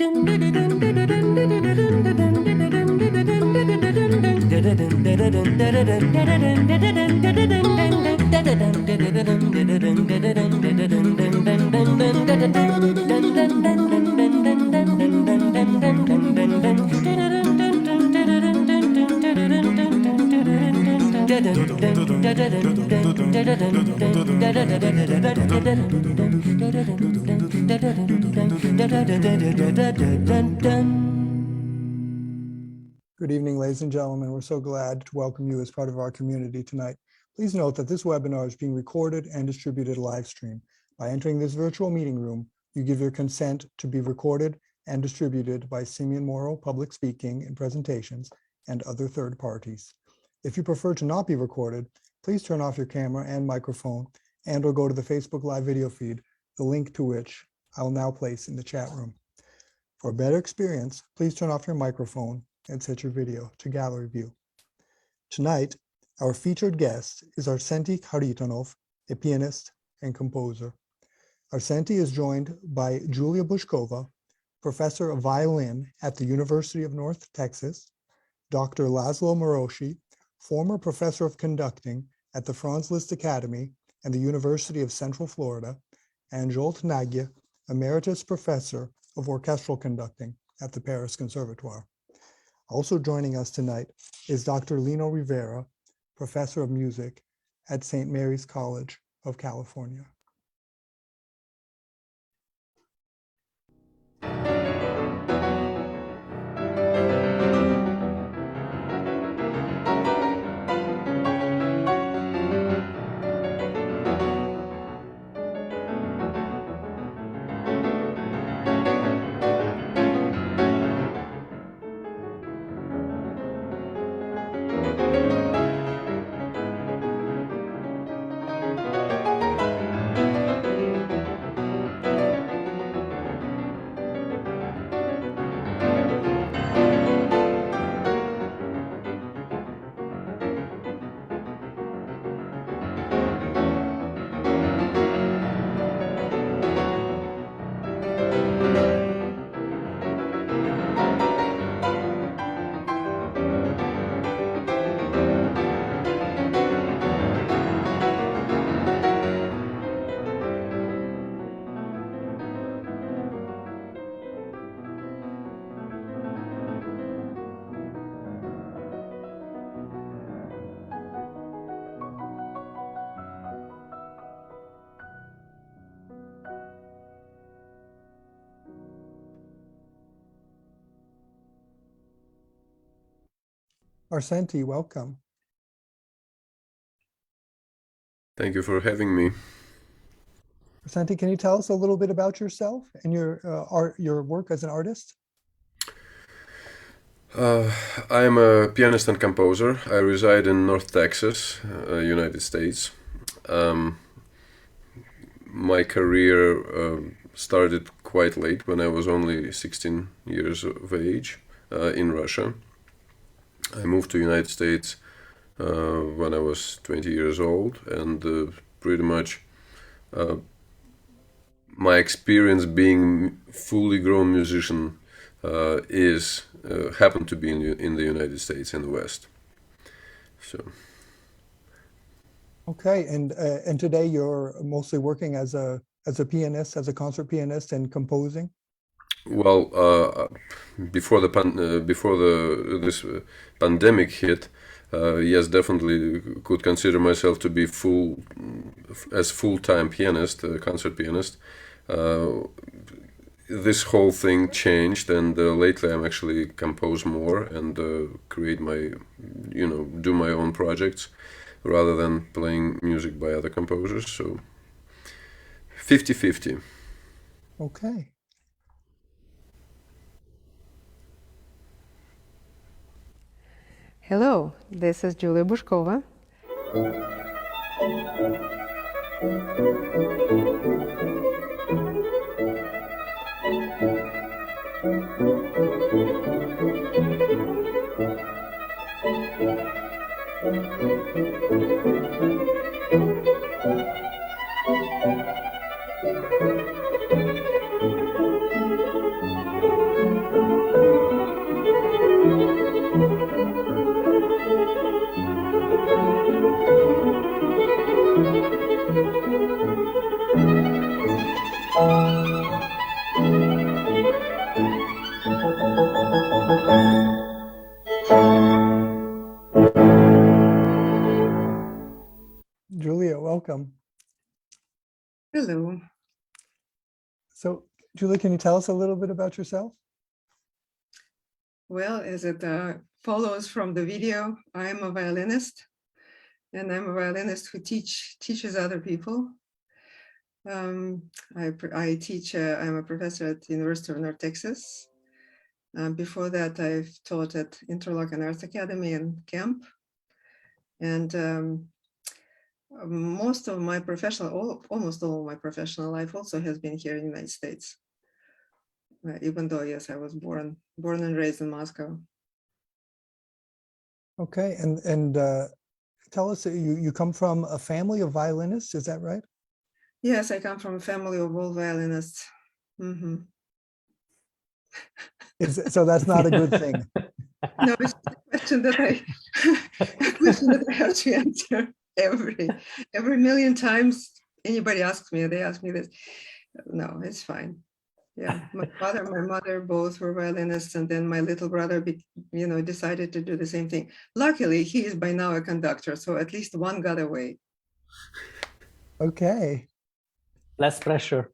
Good evening, ladies and gentlemen. We're so glad to welcome you as part of our community tonight. Please note that this webinar is being recorded and distributed live stream. By entering this virtual meeting room, you give your consent to be recorded and distributed by Simeon Morrow Public Speaking and Presentations and other third parties. If you prefer to not be recorded, please turn off your camera and microphone and or go to the Facebook Live video feed, the link to which I will now place in the chat room. For a better experience, please turn off your microphone and set your video to gallery view. Tonight, our featured guest is Arsentiy Kharitonov, a pianist and composer. Arsentiy is joined by Julia Bushkova, professor of violin at the University of North Texas, Dr. Laszlo Marosi, former professor of conducting at the Franz Liszt Academy and the University of Central Florida, and Zsolt Nagy, emeritus professor of orchestral conducting at the Paris Conservatoire. Also joining us tonight is Dr. Lino Rivera, professor of music at St. Mary's College of California. Arsentiy, welcome. Thank you for having me. Arsentiy, can you tell us a little bit about yourself and your work as an artist? I am a pianist and composer. I reside in North Texas, United States. My career started quite late, when I was only 16 years of age, in Russia. I moved to the United States when I was 20 years old, and pretty much my experience being fully grown musician happened to be in the United States, in the West. So. Okay, and today you're mostly working as a pianist, as a concert pianist, and composing. Well, before this pandemic hit, yes, definitely could consider myself to be full-time pianist, concert pianist. This whole thing changed, and lately I'm actually compose more and create do my own projects rather than playing music by other composers. So 50-50. Okay. Hello, this is Julia Bushkova. welcome. Hello. So, Julie, can you tell us a little bit about yourself? Well, as it follows from the video, I am a violinist, and I'm a violinist who teaches other people. I teach, I'm a professor at the University of North Texas. Before that, I've taught at Interlochen Arts Academy in Kemp. And almost all of my professional life also has been here in the United States. Even though, yes, I was born and raised in Moscow. Okay, and tell us, you come from a family of violinists, is that right? Yes, I come from a family of all violinists. Mm-hmm. So that's not a good thing. No, it's a question that I have to answer every million times anybody asks me, they ask me this. No, it's fine. Yeah, my father, my mother, both were violinists, and then my little brother, decided to do the same thing. Luckily, he is by now a conductor, so at least one got away. Okay. Less pressure.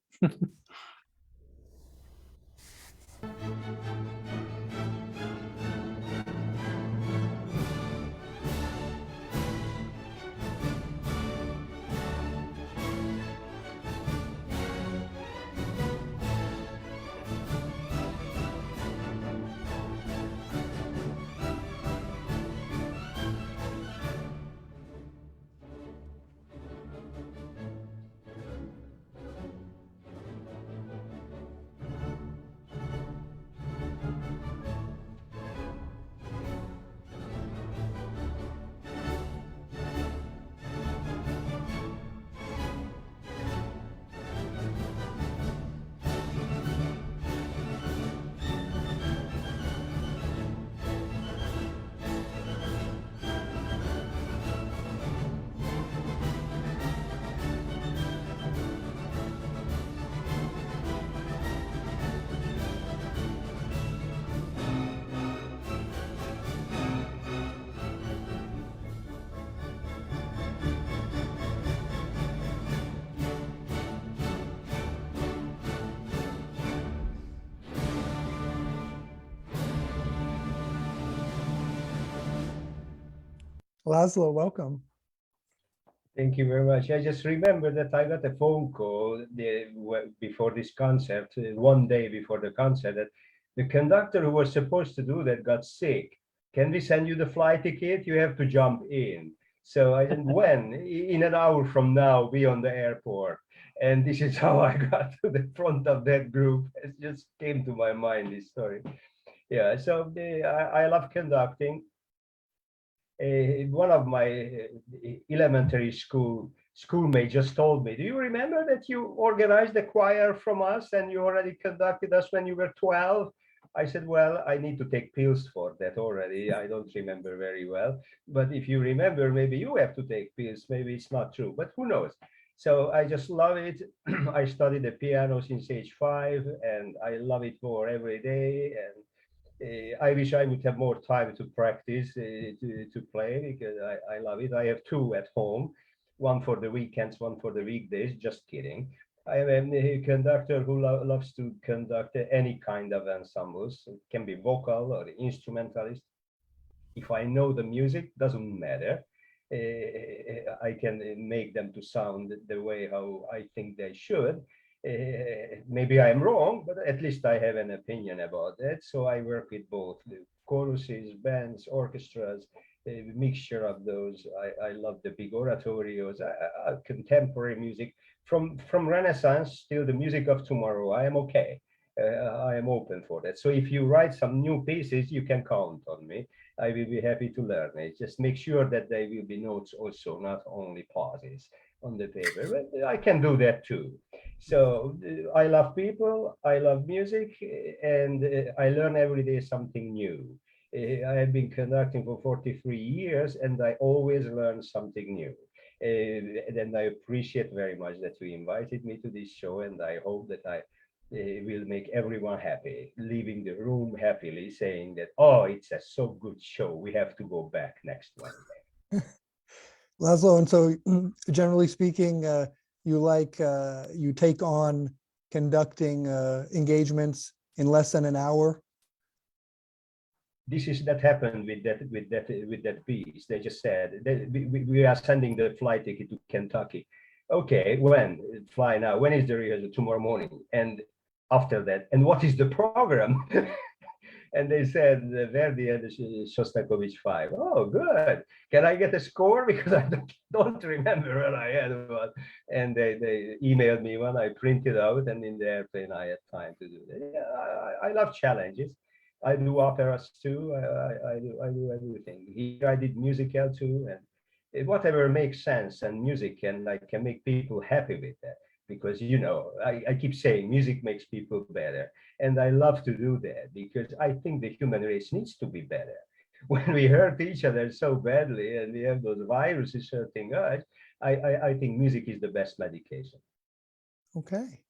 Laszlo, welcome. Thank you very much. I just remember that I got a phone call before this concert, one day before the concert, that the conductor who was supposed to do that got sick. Can we send you the flight ticket? You have to jump in. So I said, when? In an hour from now, be on the airport. And this is how I got to the front of that group. It just came to my mind, this story. Yeah, so I love conducting. One of my elementary schoolmates just told me, do you remember that you organized the choir from us and you already conducted us when you were 12? I said, well, I need to take pills for that already. I don't remember very well. But if you remember, maybe you have to take pills. Maybe it's not true, but who knows? So I just love it. I studied the piano since age 5, and I love it more every day. And I wish I would have more time to practice to play, because I love it. I have 2 at home, one for the weekends, one for the weekdays. Just kidding. I am a conductor who loves to conduct any kind of ensembles. It can be vocal or instrumentalist. If I know the music, doesn't matter. I can make them to sound the way how I think they should. Maybe I'm wrong, but at least I have an opinion about that. So I work with both the choruses, bands, orchestras, a mixture of those. I love the big oratorios, contemporary music from Renaissance till the music of tomorrow. I am okay. I am open for that. So if you write some new pieces, you can count on me. I will be happy to learn it. Just make sure that they will be notes also, not only pauses on the paper. But I can do that too. So I love people, I love music, and I learn every day something new. I have been conducting for 43 years, and I always learn something new. And I appreciate very much that you invited me to this show, and I hope that I will make everyone happy, leaving the room happily, saying that, oh, it's a so good show, we have to go back next Wednesday. Laszlo, and so generally speaking, you take on conducting engagements in less than an hour? This is that happened with that piece. They just said we are sending the flight ticket to Kentucky. Okay, when? Fly now. When is the rehearsal? Tomorrow morning. And after that, and what is the program? And they said Verdi and Shostakovich 5. Oh, good. Can I get a score? Because I don't remember where I had one. And they emailed me one. I printed out, and in the airplane I had time to do that. Yeah, I love challenges. I do operas too. I do everything. Here I did musical too, and whatever makes sense and music, and I can make people happy with that. Because I keep saying music makes people better. And I love to do that because I think the human race needs to be better. When we hurt each other so badly and we have those viruses hurting us, I think music is the best medication. Okay.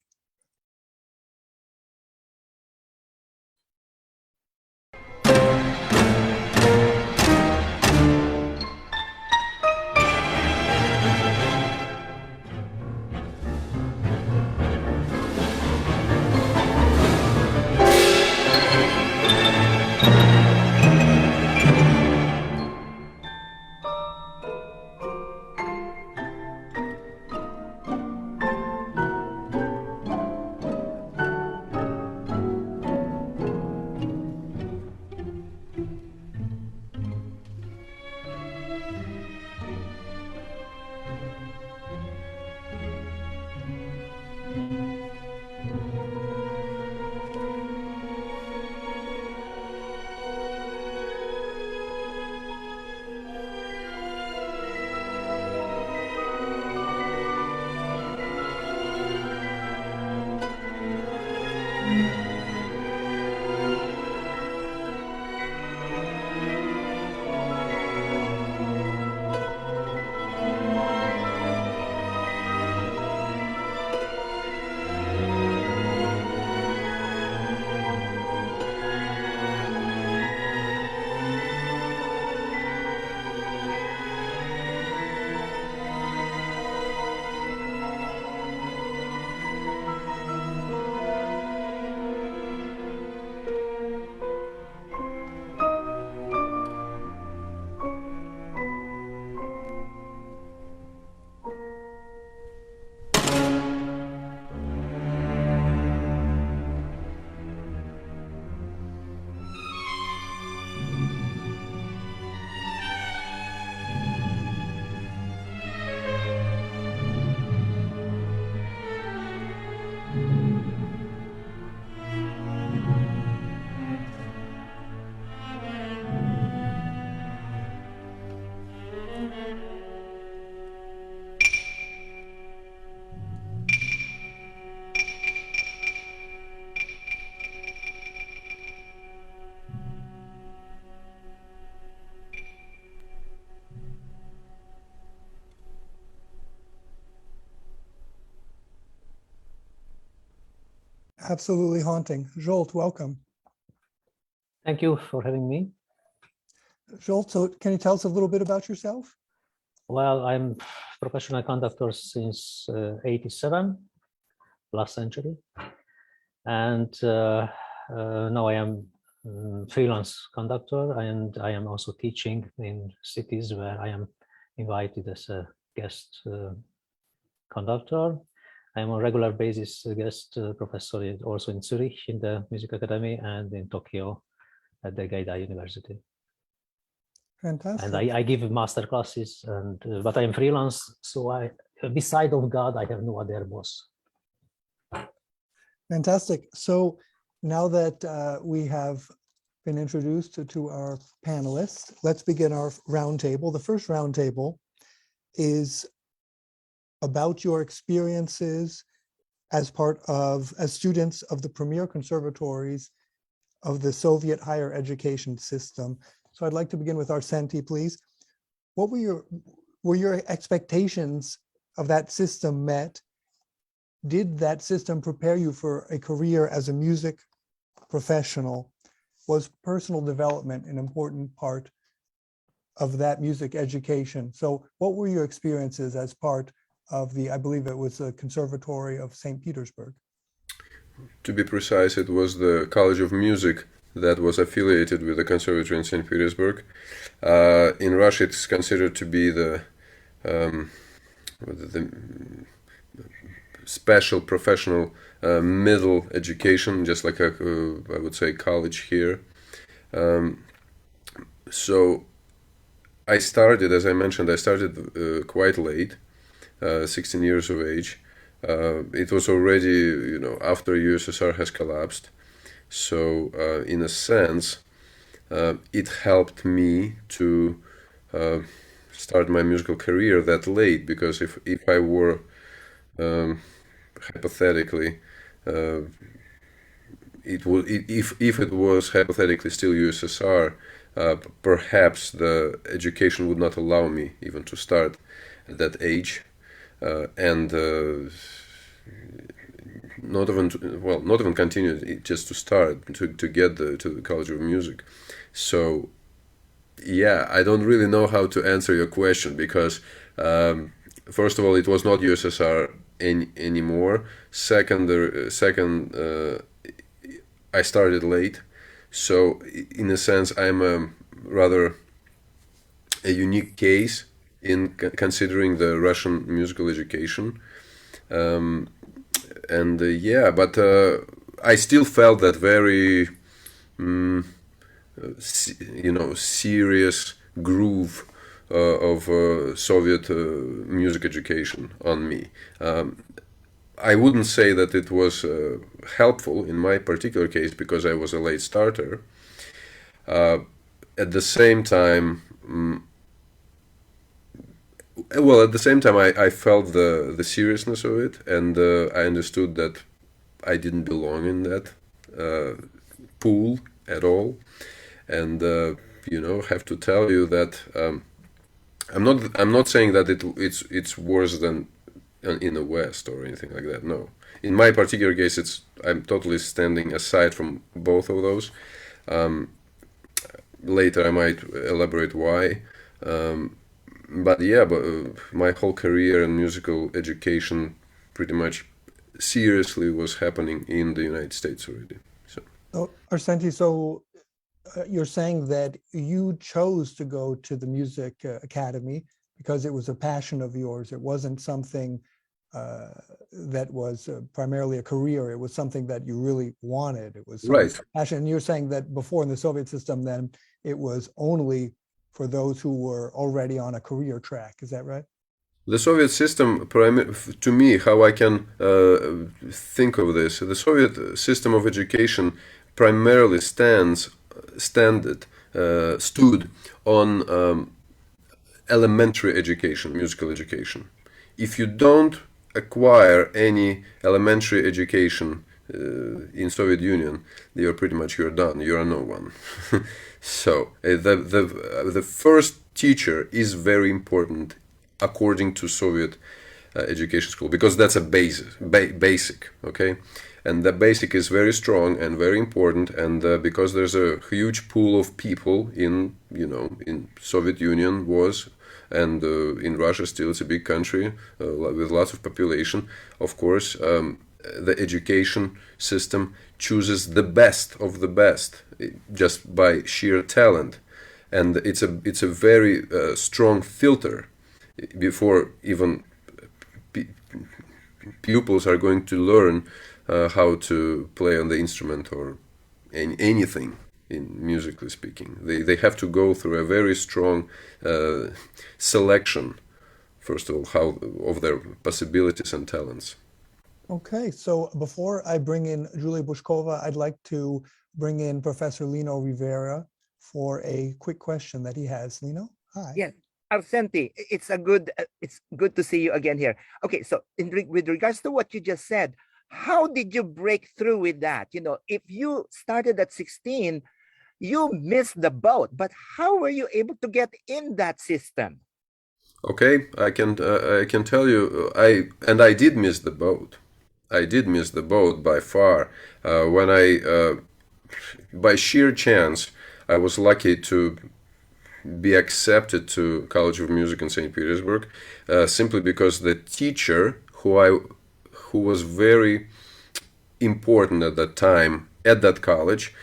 Absolutely haunting. Zsolt, welcome. Thank you for having me. Zsolt, so can you tell us a little bit about yourself? Well, I'm professional conductor since 87, last century. And now I am freelance conductor, and I am also teaching in cities where I am invited as a guest conductor. I am on a regular basis a guest professor also in Zurich in the Music Academy and in Tokyo at the Gaida University. Fantastic. And I give master classes, and but I am freelance, so beside of God, I have no other boss. Fantastic. So now that we have been introduced to our panelists, let's begin our roundtable. The first roundtable is about your experiences as students of the premier conservatories of the Soviet higher education system. So I'd like to begin with Arsentiy, please. What were your expectations of that system met? Did that system prepare you for a career as a music professional? Was personal development an important part of that music education. So what were your experiences as part of the, I believe it was the Conservatory of St. Petersburg? To be precise, it was the College of Music that was affiliated with the Conservatory in St. Petersburg. In Russia, it's considered to be the special professional middle education, just like a, I would say, college here. So I started, as I mentioned, I started quite late, 16 years of age. It was already, after USSR has collapsed. So in a sense, it helped me to start my musical career that late, because if I were hypothetically, if it was hypothetically still USSR, perhaps the education would not allow me even to start at that age, and not even continue, just to start to get to the College of Music. So yeah, I don't really know how to answer your question, because first of all, it was not USSR anymore. Second, I started late, so in a sense, I'm a rather a unique case in considering the Russian musical education. Yeah, but I still felt that very, serious groove of Soviet music education on me. I wouldn't say that it was helpful in my particular case, because I was a late starter. At the same time, I felt the seriousness of it, and I understood that I didn't belong in that pool at all. And have to tell you that I'm not saying that it's worse than in the West or anything like that. No, in my particular case, I'm totally standing aside from both of those. Later, I might elaborate why. But yeah, my whole career in musical education pretty much seriously was happening in the United States already. So, Arsentiy, so you're saying that you chose to go to the music academy because it was a passion of yours. It wasn't something that was primarily a career. It was something that you really wanted. It was right. Passion. And you're saying that before, in the Soviet system, then it was only for those who were already on a career track. Is that right? The Soviet system, to me, how I can think of this, the Soviet system of education primarily stood on elementary education, musical education. If you don't acquire any elementary education in Soviet Union, you're done. You are no one. So the first teacher is very important according to Soviet education school, because that's a basic, okay? And the basic is very strong and very important, and because there's a huge pool of people in Soviet Union was, and in Russia still, it's a big country with lots of population. Of course, the education system chooses the best of the best just by sheer talent, and it's a very strong filter before even pupils are going to learn how to play on the instrument or anything in musically speaking. They have to go through a very strong selection, first of all, of their possibilities and talents. Okay, so before I bring in Julia Bushkova, I'd like to bring in Professor Lino Rivera for a quick question that he has. Lino, hi. Yes, Arsentiy, it's good to see you again here. Okay, so with regards to what you just said, how did you break through with that? If you started at 16, you missed the boat, but how were you able to get in that system? Okay, I can tell you, I did miss the boat. I did miss the boat by far. When by sheer chance, I was lucky to be accepted to College of Music in St. Petersburg, simply because the teacher who was very important at that time at that college,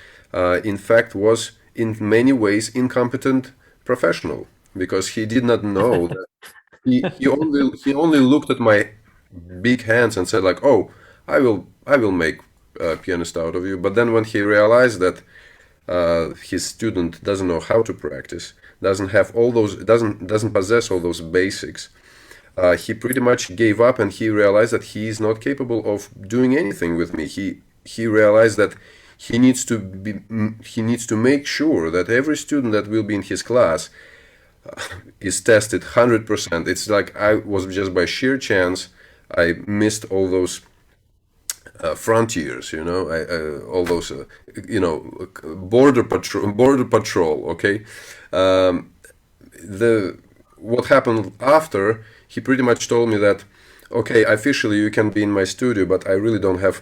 in fact, was in many ways incompetent professional, because he did not know that he only looked at my big hands and said like, "Oh, I will make a pianist out of you." But then when he realized that his student doesn't know how to practice, doesn't have all those, doesn't possess all those basics, he pretty much gave up, and he realized that he is not capable of doing anything with me. He realized that he needs to make sure that every student that will be in his class is tested 100%. It's like I was just by sheer chance I missed all those frontiers, all those, border patrol. Okay, what happened after? He pretty much told me that, okay, officially you can be in my studio, but I really don't have,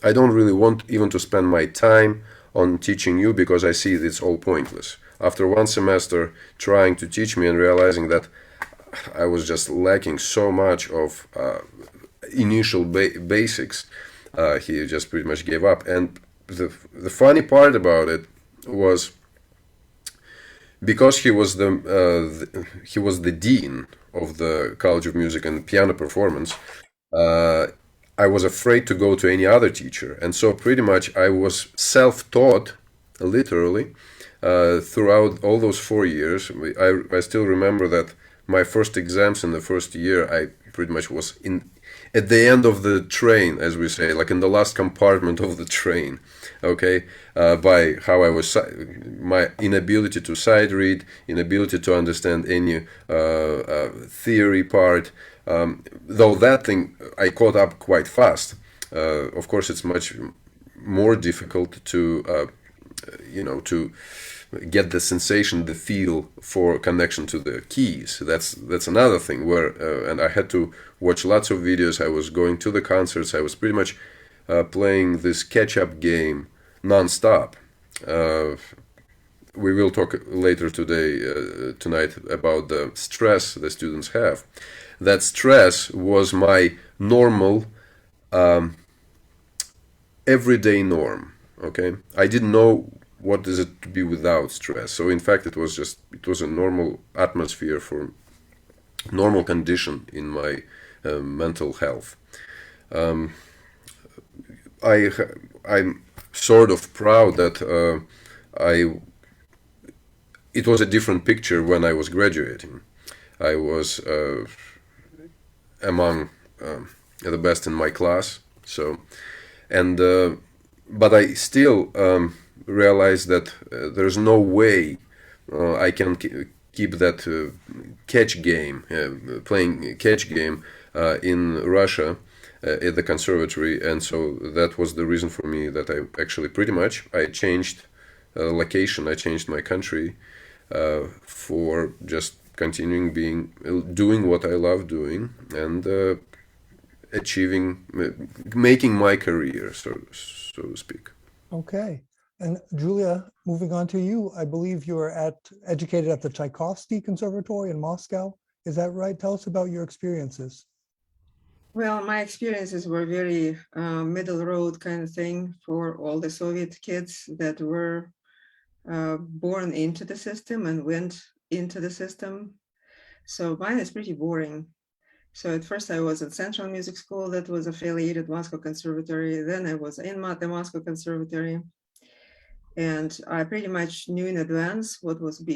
I don't really want even to spend my time on teaching you, because I see it's all pointless. After one semester trying to teach me and realizing that I was just lacking so much of initial basics, he just pretty much gave up. And the funny part about it was, because he was the dean of the College of Music and Piano Performance, I was afraid to go to any other teacher, and so pretty much I was self-taught, literally, throughout all those 4 years. I still remember that my first exams in the first year, I pretty much was at the end of the train, as we say, like in the last compartment of the train, okay, by how I was, my inability to sight read, inability to understand any theory part, though that thing I caught up quite fast. Of course, it's much more difficult to, to get the sensation, the feel for connection to the keys. That's another thing where, and I had to watch lots of videos. I was going to the concerts. I was pretty much playing this catch-up game non-stop. We will talk later tonight about the stress the students have. That stress was my normal, everyday norm. Okay, I didn't know what is it to be without stress. So in fact, it was a normal atmosphere for normal condition in my mental health. I'm sort of proud that it was a different picture when I was graduating. I was among the best in my class. So, and but I still realized that there's no way I can keep that catch game, playing catch game in Russia at the conservatory, and so that was the reason for me that I actually pretty much I changed location, I changed my country for just continuing doing what I love doing and making my career, so to speak. Okay. And Julia, moving on to you, I believe you are educated at the Tchaikovsky Conservatory in Moscow. Is that right? Tell us about your experiences. Well, my experiences were very middle road kind of thing for all the Soviet kids that were born into the system and went into the system. So mine is pretty boring. So at first I was at Central Music School that was affiliated Moscow Conservatory. Then I was in the Moscow Conservatory. And I pretty much knew in advance what was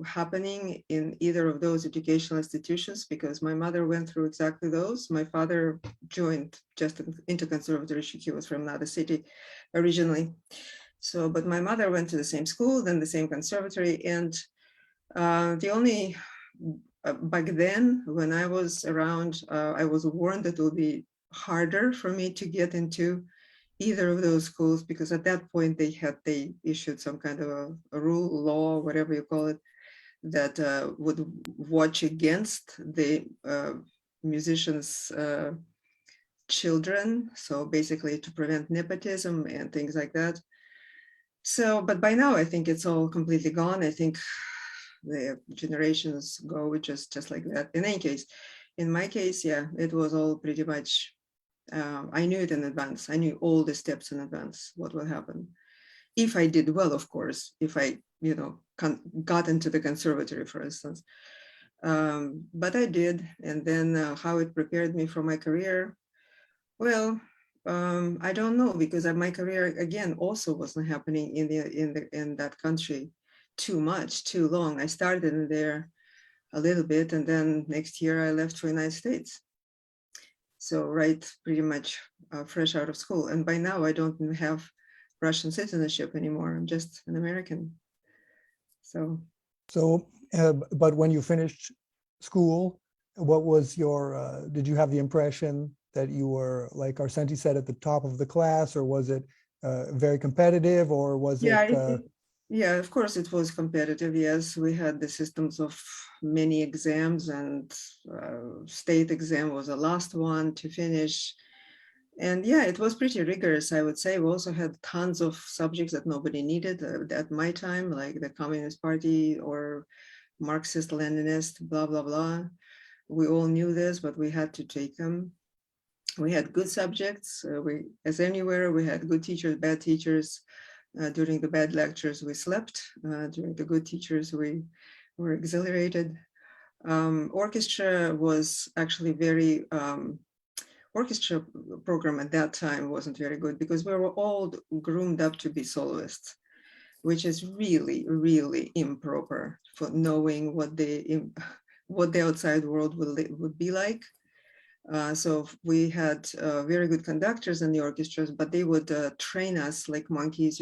happening in either of those educational institutions because my mother went through exactly those. My father joined just into conservatory. He was from another city originally. So, but my mother went to the same school, then the same conservatory. And the only, back then, when I was around, I was warned that it would be harder for me to get into either of those schools, because at that point they issued some kind of a rule, law, whatever you call it, that would watch against the musicians' children. So basically to prevent nepotism and things like that. So, but by now I think it's all completely gone. I think the generations go, just like that. In any case, in my case, yeah, it was all pretty much, I knew it in advance. I knew all the steps in advance, what will happen. If I did well, of course, if I, got into the conservatory, for instance. But I did. And then how it prepared me for my career, well, I don't know, because my career again also wasn't happening in that country too much, too long. I started in there a little bit, and then next year I left for the United States. So right, pretty much fresh out of school. And by now I don't have Russian citizenship anymore. I'm just an American. So, but when you finished school, what was your, did you have the impression that you were, like Arsentiy said, at the top of the class, or was it very competitive, or was it? Yeah, of course it was competitive. Yes, we had the systems of many exams, and state exam was the last one to finish. And yeah, it was pretty rigorous, I would say. We also had tons of subjects that nobody needed at my time, like the Communist Party or Marxist, Leninist, blah, blah, blah. We all knew this, but we had to take them. We had good subjects. As anywhere, we had good teachers, bad teachers. During the bad lectures, we slept. During the good teachers, we were exhilarated. Orchestra was actually very, orchestra program at that time wasn't very good, because we were all groomed up to be soloists, which is really, really improper for knowing what the outside world would be like. So we had very good conductors in the orchestras, but they would train us like monkeys,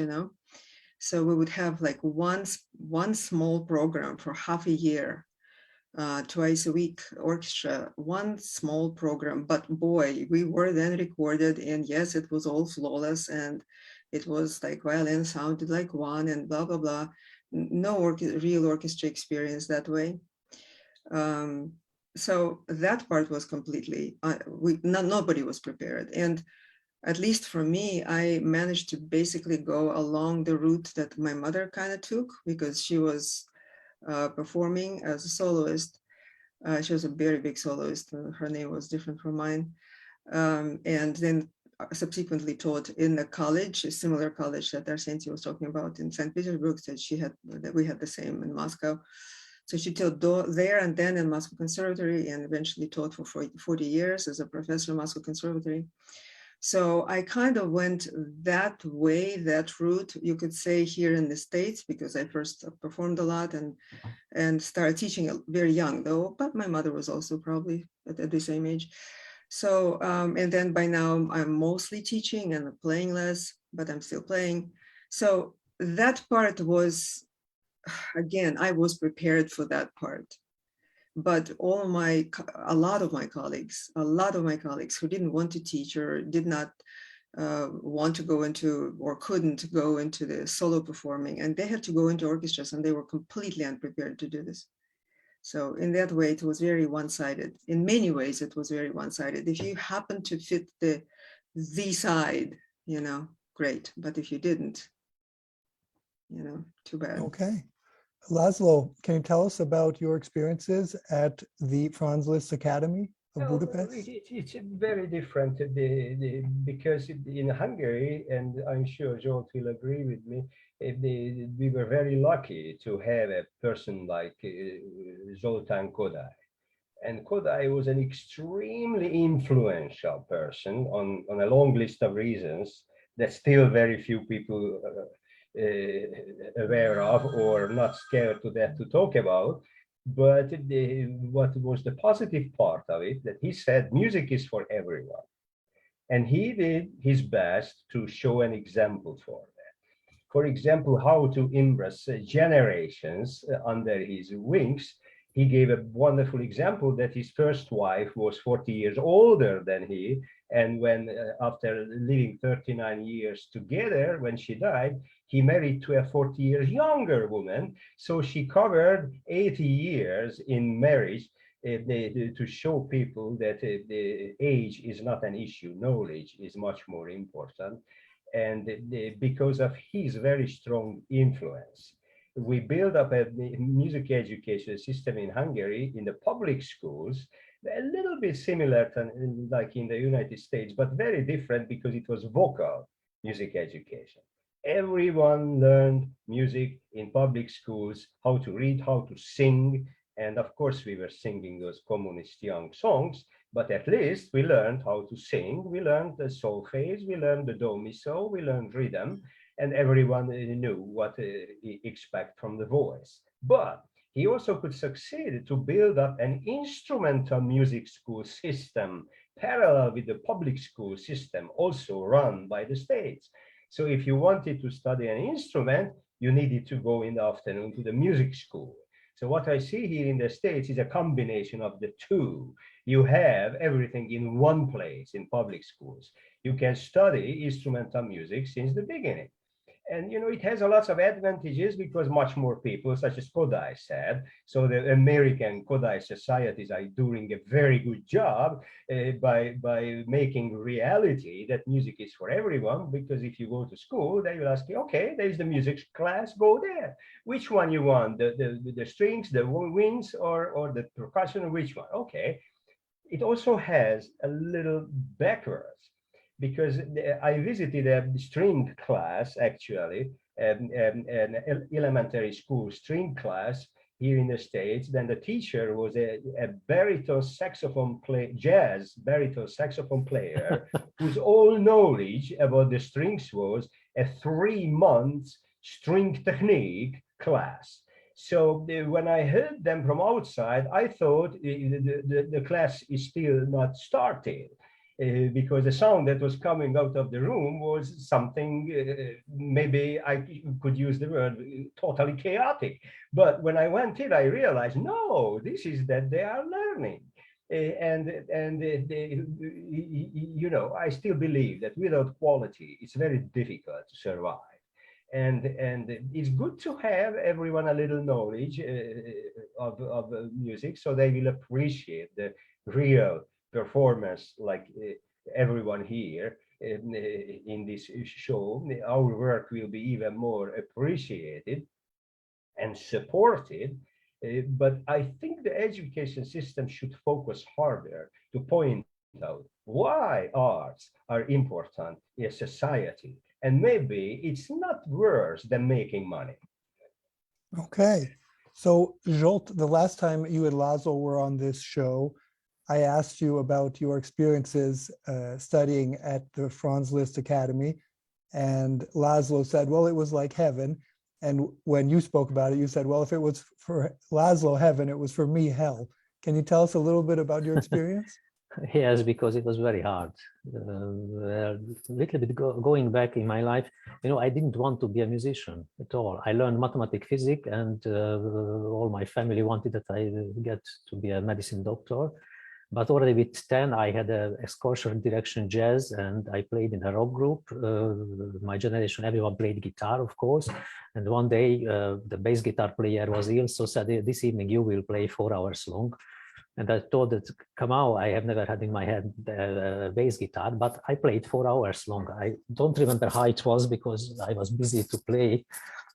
So we would have like one small program for half a year, twice a week orchestra, one small program. But boy, we were then recorded, and yes, it was all flawless, and it was like violin sounded like one, and blah, blah, blah. No real orchestra experience that way. So that part was completely, nobody was prepared. And at least for me, I managed to basically go along the route that my mother kind of took, because she was performing as a soloist. She was a very big soloist. Her name was different from mine. And then subsequently taught in the college, a similar college that Arsentiy was talking about in St. Petersburg, that we had the same in Moscow. So she taught there, and then in Moscow Conservatory, and eventually taught for 40 years as a professor in Moscow Conservatory. So I kind of went that way, that route, you could say, here in the States, because I first performed a lot and started teaching very young, though, but my mother was also probably at the same age. So, and then by now I'm mostly teaching and playing less, but I'm still playing. So that part was, again, I was prepared for that part. But a lot of my colleagues who didn't want to teach or did not want to go into, or couldn't go into the solo performing, and they had to go into orchestras, and they were completely unprepared to do this. So in that way, it was very one-sided. In many ways, it was very one-sided. If you happen to fit the side, great. But if you didn't, too bad. Okay. Laszlo, can you tell us about your experiences at the Franz Liszt Academy of Budapest? It's very different because in Hungary, and I'm sure Zsolt will agree with me, we were very lucky to have a person like Zoltán Kodály. And Kodály was an extremely influential person on a long list of reasons that still very few people aware of, or not scared to death to talk about. But what was the positive part of it, that he said music is for everyone. And he did his best to show an example for that. For example, how to embrace generations under his wings. He gave a wonderful example that his first wife was 40 years older than he. And when, after living 39 years together, when she died, he married to a 40 years younger woman. So she covered 80 years in marriage to show people that the age is not an issue. Knowledge is much more important. And because of his very strong influence. we built up a music education system in Hungary in the public schools, a little bit similar to like in the United States, but very different because it was vocal music education. Everyone learned music in public schools, how to read, how to sing. And of course, we were singing those communist young songs, but at least we learned how to sing. We learned the solfege, we learned the do, mi, so, we learned rhythm, and everyone knew what to expect from the voice. But he also could succeed to build up an instrumental music school system parallel with the public school system, also run by the states. So if you wanted to study an instrument, you needed to go in the afternoon to the music school. So what I see here in the States is a combination of the two. You have everything in one place in public schools. You can study instrumental music since the beginning. And you know, it has a lot of advantages because much more people, such as Kodai said, so the American Kodai societies are doing a very good job by making reality that music is for everyone. Because if you go to school, they will ask you, okay, there's the music class, go there. Which one you want, the strings, the winds, or the percussion, which one? Okay. It also has a little backwards, because I visited a string class, actually, an elementary school string class here in the States. Then the teacher was a baritone saxophone jazz baritone saxophone player whose all knowledge about the strings was a 3-month string technique class. So when I heard them from outside, I thought the class is still not started. Because the sound that was coming out of the room was something, maybe I could use the word, totally chaotic. But when I went in, I realized, no, this is that they are learning. You know, I still believe that without quality, it's very difficult to survive. And it's good to have everyone a little knowledge of music, so they will appreciate the real performance, like everyone here in this show. Our work will be even more appreciated and supported. But I think the education system should focus harder to point out why arts are important in society. And maybe it's not worse than making money. Okay. So Zsolt, the last time you and Laszlo were on this show, I asked you about your experiences studying at the Franz Liszt Academy, and Laszlo said, well, it was like heaven. And when you spoke about it, you said, well, if it was for Laszlo heaven, it was for me hell. Can you tell us a little bit about your experience? Yes, because it was very hard. A little bit going back in my life, you know, I didn't want to be a musician at all. I learned mathematics, physics, and all my family wanted that I get to be a medicine doctor. But already with 10, I had an excursion direction jazz, and I played in a rock group. My generation, everyone played guitar, of course. And one day, the bass guitar player was ill, so said, this evening you will play 4 hours long. And I thought that, come on, I have never had in my head a bass guitar, but I played 4 hours long. I don't remember how it was because I was busy to play.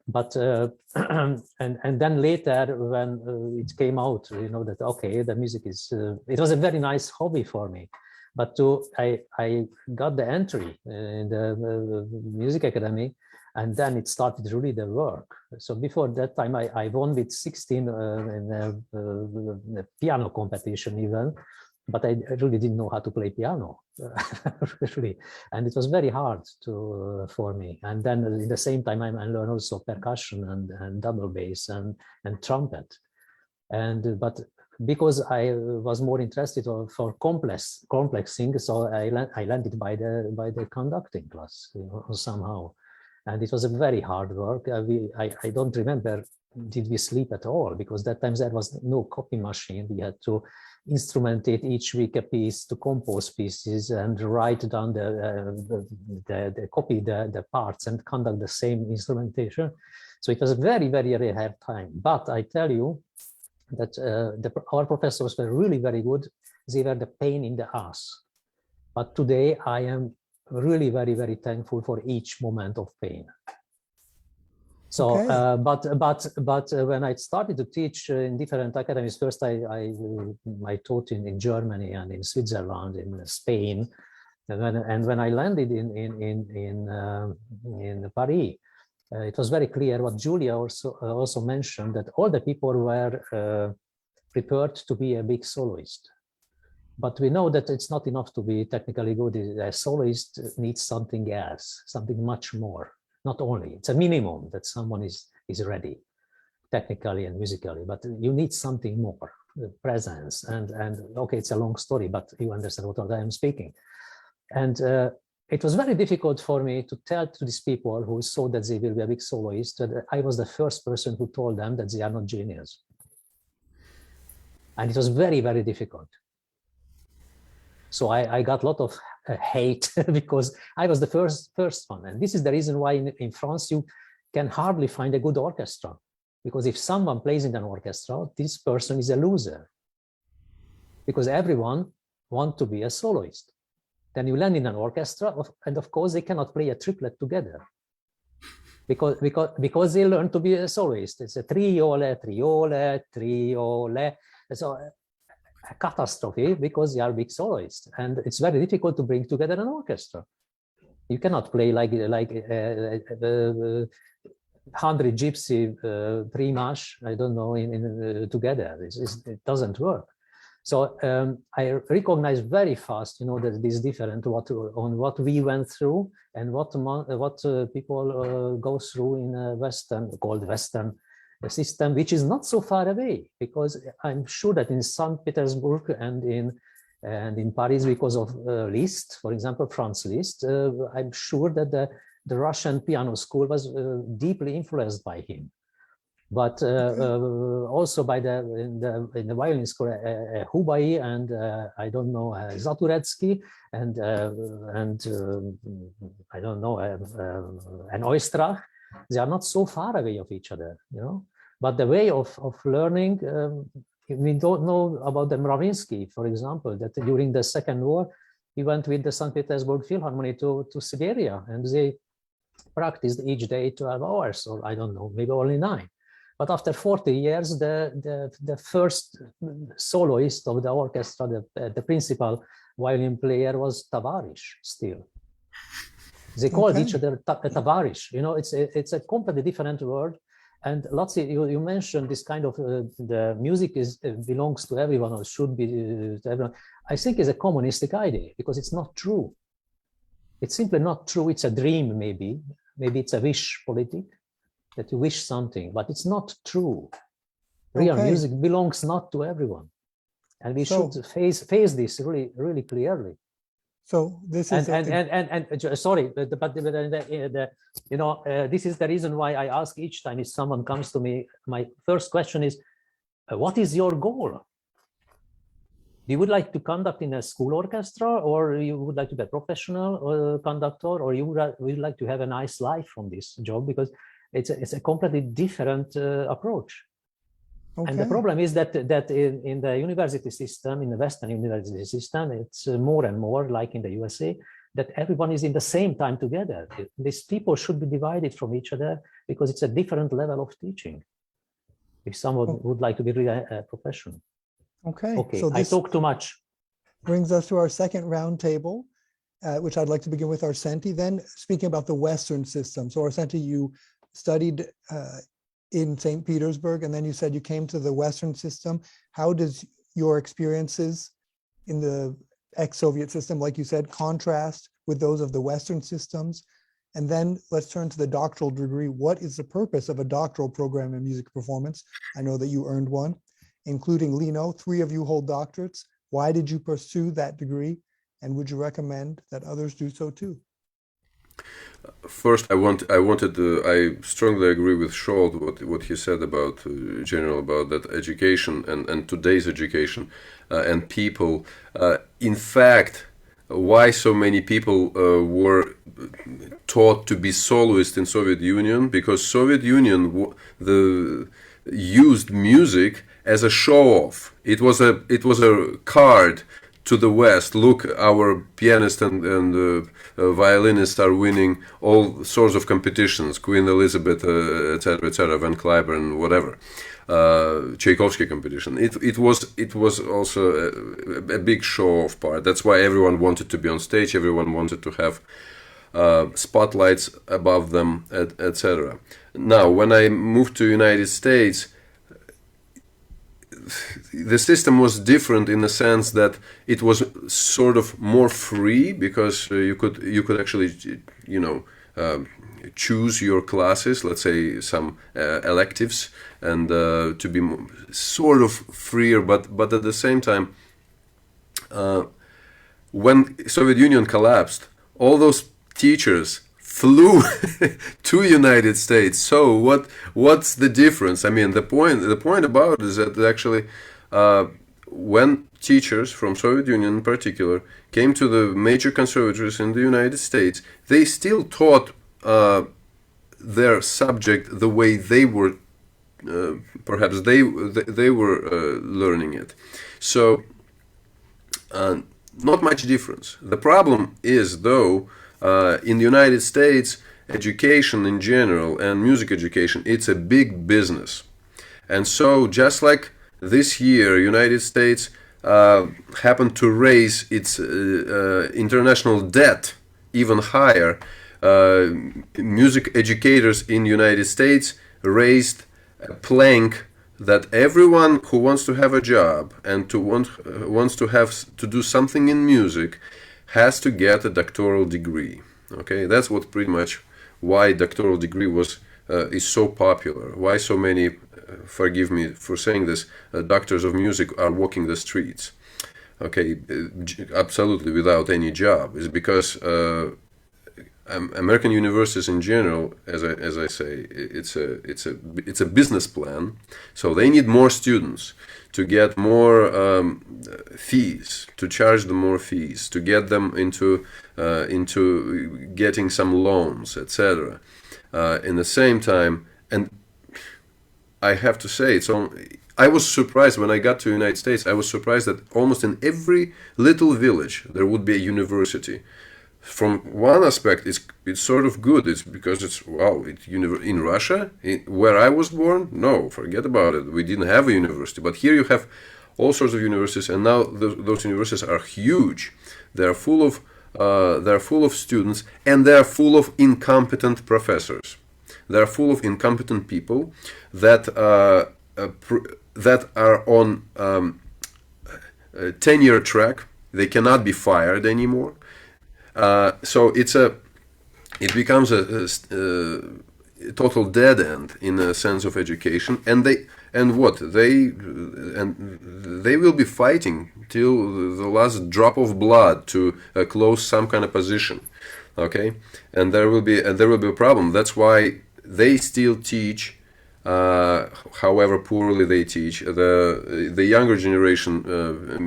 But and then later when it came out, you know, that okay, the music is it was a very nice hobby for me. But I got the entry in the music academy, and then it started really the work. So before that time, I won with 16 in a piano competition even, but I really didn't know how to play piano, really, and it was very hard for me. And then at the same time, I learned also percussion and double bass and trumpet. And but because I was more interested for complex things, so I landed by the conducting class, you know, somehow. And it was a very hard work. I don't remember, did we sleep at all? Because that time there was no copy machine. We had to instrumentate each week a piece, to compose pieces and write down the copy the parts and conduct the same instrumentation. So it was a very, very, very hard time. But I tell you that our professors were really very good. They were the pain in the ass. But today I am really very, very thankful for each moment of pain. So, Okay. but when I started to teach in different academies, first I taught in Germany and in Switzerland, in Spain, and when I landed in Paris, it was very clear what Julia also mentioned, that all the people were prepared to be a big soloist. But we know that it's not enough to be technically good. A soloist needs something else, something much more. Not only, it's a minimum that someone is ready technically and musically, but you need something more, presence. And okay, it's a long story, but you understand what I am speaking. And it was very difficult for me to tell to these people who saw that they will be a big soloist that I was the first person who told them that they are not genius. And it was very, very difficult. So I got a lot of hate because I was the first one. And this is the reason why in France you can hardly find a good orchestra. Because if someone plays in an orchestra, this person is a loser. Because everyone wants to be a soloist. Then you land in an orchestra, and of course they cannot play a triplet together. Because they learn to be a soloist. It's a triole, triole, triole. So a catastrophe because they are big soloists, and it's very difficult to bring together an orchestra. You cannot play like 100 gypsy pre-mash, I don't know, together. It doesn't work. So I recognize very fast, you know, that this is different on what we went through and what people go through in a called Western system, which is not so far away, because I'm sure that in St. Petersburg and in Paris, because of Liszt, for example, Franz Liszt, I'm sure that the Russian piano school was deeply influenced by him. But also by in the violin school, Hubai and I don't know, Zaturetsky and I don't know, and Oistrach, they are not so far away of each other, you know. But the way of learning, we don't know about the Mravinsky, for example, that during the Second War, he went with the St. Petersburg Philharmonic to Siberia, and they practiced each day 12 hours, or I don't know, maybe only 9. But after 40 years, the first soloist of the orchestra, the principal violin player, was Tavarish still. They called each other Tavarish. You know, it's a completely different word. And Latsi, you mentioned this kind of the music belongs to everyone, or should be to everyone. I think is a communistic idea, because it's not true. It's simply not true. It's a dream, maybe it's a wish politic, that you wish something, but it's not true. Real music belongs not to everyone, and we should face this really, really clearly. So this is sorry, but you know, this is the reason why I ask each time if someone comes to me, my first question is, what is your goal? You would like to conduct in a school orchestra, or you would like to be a professional conductor, or you would like to have a nice life from this job? Because it's a completely different approach. And the problem is that in the university system, in the Western university system, it's more and more like in the USA, that everyone is in the same time together. These people should be divided from each other, because it's a different level of teaching. If someone would like to be really a professional. Okay, so I talk too much. Brings us to our second roundtable, which I'd like to begin with Arsentiy. Then speaking about the Western system. So Arsentiy, you studied in St. Petersburg, and then you said you came to the Western system. How does your experiences in the ex-Soviet system, like you said, contrast with those of the Western systems? And then let's turn to the doctoral degree. What is the purpose of a doctoral program in music performance? I know that you earned one, including Lino. 3 of you hold doctorates. Why did you pursue that degree? And would you recommend that others do so too? First, I strongly agree with Zsolt what he said about general about that education and today's education and people. In fact, why so many people were taught to be soloists in Soviet Union? Because Soviet Union used music as a show-off. It was a card to the West, look, our pianists and violinists are winning all sorts of competitions, Queen Elizabeth, etc., Van Cliburn, whatever, Tchaikovsky competition. It was also a big show-off part. That's why everyone wanted to be on stage. Everyone wanted to have spotlights above them, etc. Now, when I moved to United States, the system was different in the sense that it was sort of more free, because you could actually, you know, choose your classes, let's say some electives, and to be sort of freer, but at the same time, when Soviet Union collapsed, all those teachers flew to United States. So what's the difference? I mean, the point about it is that actually when teachers from Soviet Union in particular came to the major conservatories in the United States, they still taught their subject the way they were perhaps they were learning it. So not much difference. The problem is, though, in the United States, education in general and music education, it's a big business. And so just like this year, United States happened to raise its international debt even higher, music educators in the United States raised a plank that everyone who wants to have a job and wants to do something in music has to get a doctoral degree. Okay, that's what pretty much why doctoral degree is so popular. Why so many, forgive me for saying this, doctors of music are walking the streets. Okay, absolutely without any job. Is because American universities in general, as I say, it's a business plan. So they need more students to get more fees, to charge them more fees, to get them into getting some loans, etc. In the same time, and I have to say, I was surprised when I got to the United States. I was surprised that almost in every little village there would be a university. From one aspect, it's sort of good. It's because in Russia, where I was born, no, forget about it. We didn't have a university. But here you have all sorts of universities, and now those universities are huge. They're full of students, and they're full of incompetent professors. They're full of incompetent people that are on a tenure track. They cannot be fired anymore. So it becomes a total dead end in a sense of education, and they will be fighting till the last drop of blood to close some kind of position. Okay, and there will be a problem. That's why they still teach, however poorly they teach. The younger generation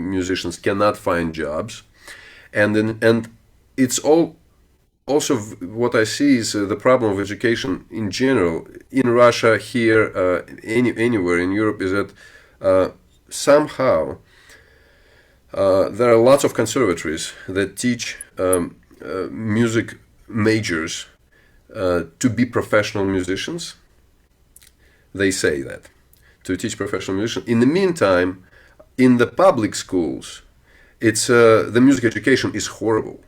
musicians cannot find jobs, and it's also what I see is the problem of education in general in Russia, here, anywhere in Europe, is that somehow there are lots of conservatories that teach music majors to be professional musicians. They say that, to teach professional musicians. In the meantime, in the public schools, the music education is horrible.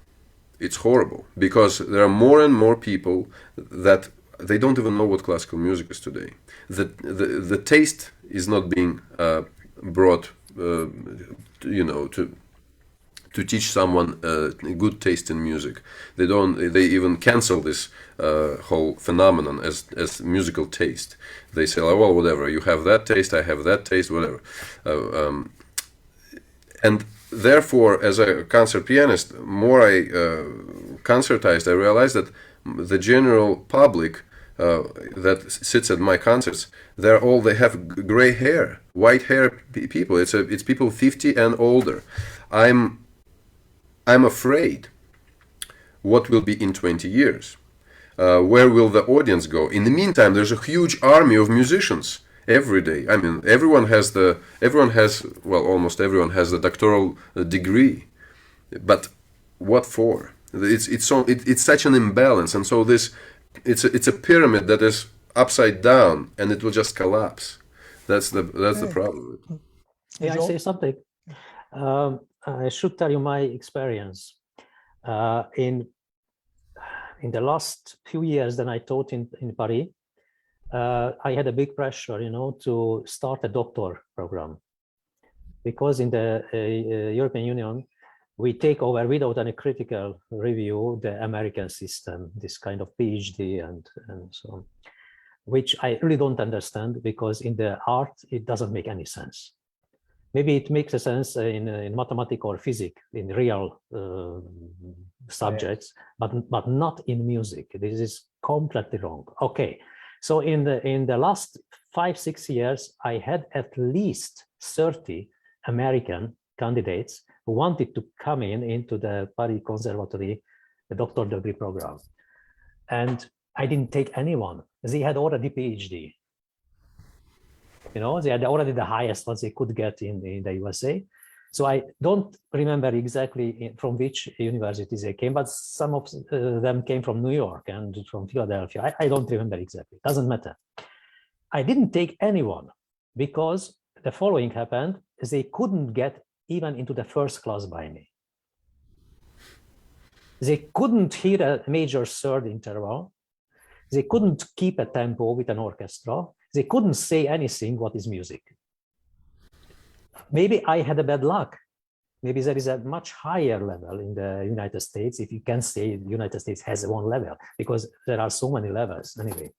It's horrible because there are more and more people that they don't even know what classical music is today. The taste is not being brought, to teach someone good taste in music. They even cancel this whole phenomenon as musical taste. They say, oh, well, whatever, you have that taste, I have that taste, whatever. And therefore, as a concert pianist, more I concertized, I realized that the general public that sits at my concerts, they have gray hair, white hair people. It's people 50 and older. I'm afraid what will be in 20 years. Where will the audience go? In the meantime, there's a huge army of musicians, every day. I mean, well, almost everyone has the doctoral degree, but what for? It's such an imbalance, and so it's a pyramid that is upside down, and it will just collapse. That's the problem. Yeah, I say something. I should tell you my experience. In the last few years that I taught in Paris, I had a big pressure, to start a doctor program, because in the European Union, we take over without any critical review the American system, this kind of Ph.D. and so on, which I really don't understand, because in the art, it doesn't make any sense. Maybe it makes a sense in mathematics or physics, in real subjects, but not in music. This is completely wrong. Okay, so in the last 5-6 years, I had at least 30 American candidates who wanted to come into the Paris Conservatory, the doctoral degree program. And I didn't take anyone. They had already PhD. They had already the highest ones they could get in the USA. So I don't remember exactly from which universities they came, but some of them came from New York and from Philadelphia. I don't remember exactly, doesn't matter. I didn't take anyone because the following happened: they couldn't get even into the first class by me. They couldn't hear a major third interval. They couldn't keep a tempo with an orchestra. They couldn't say anything what is music. Maybe I had a bad luck. Maybe there is a much higher level in the United States, if you can say the United States has one level, because there are so many levels anyway.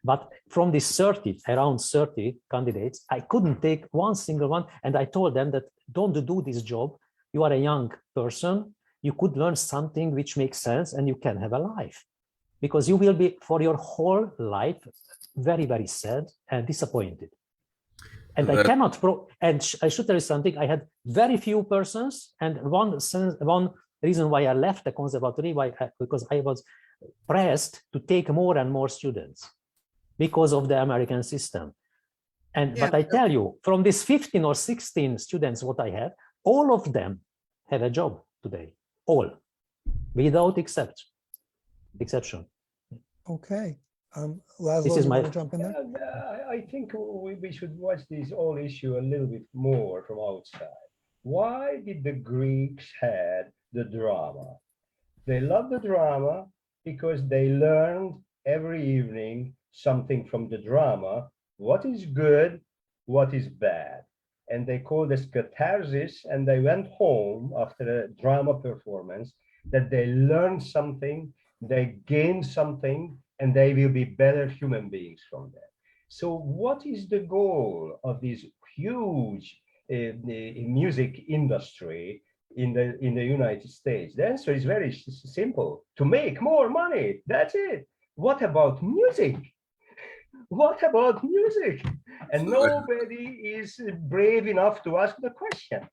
But from these around 30 candidates, I couldn't take one single one. And I told them that don't do this job. You are a young person. You could learn something which makes sense and you can have a life. Because you will be for your whole life very, very sad and disappointed. And I cannot and I should tell you something. I had very few persons, and one reason why I left the conservatory because I was pressed to take more and more students because of the American system. And but I tell you, from these 15 or 16 students what I have, all of them have a job today. All, without exception. Okay. Laszlo, this is you my want to jump in there? I think we should watch this whole issue a little bit more from outside. Why did the Greeks had the drama? They loved the drama because they learned every evening something from the drama, what is good, what is bad. And they called this catharsis, and they went home after a drama performance that they learned something, they gained something, and they will be better human beings from that. So what is the goal of this huge music industry in the United States? The answer is very simple: to make more money. That's it. What about music? What about music? And nobody is brave enough to ask the question.